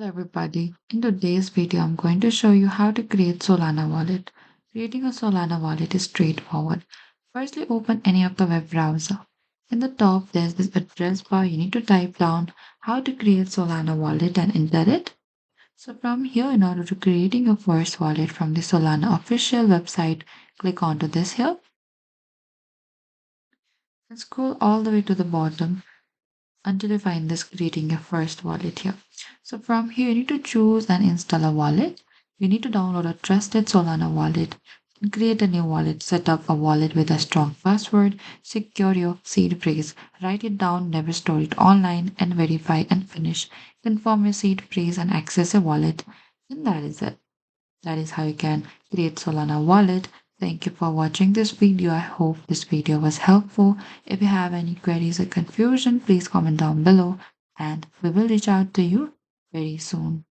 Hello everybody. In today's video, I'm going to show you how to create Solana wallet. Creating a Solana wallet is straightforward. Firstly, open any of the web browser. In the top, there's this address bar. You need to type down how to create Solana wallet and enter it. So from here, in order to creating your first wallet from the Solana official website, click onto this here and scroll all the way to the bottom until you find this creating your first wallet here. So from here, you need to choose and install a wallet. You need to download a trusted Solana wallet and create a new wallet. Set up a wallet with a strong password, secure your seed phrase, write it down, never store it online, and verify and finish. Confirm your seed phrase and access your wallet. And that is it. That is how you can create Solana wallet. Thank you for watching this video. I hope this video was helpful. If you have any queries or confusion, please comment down below and we will reach out to you very soon.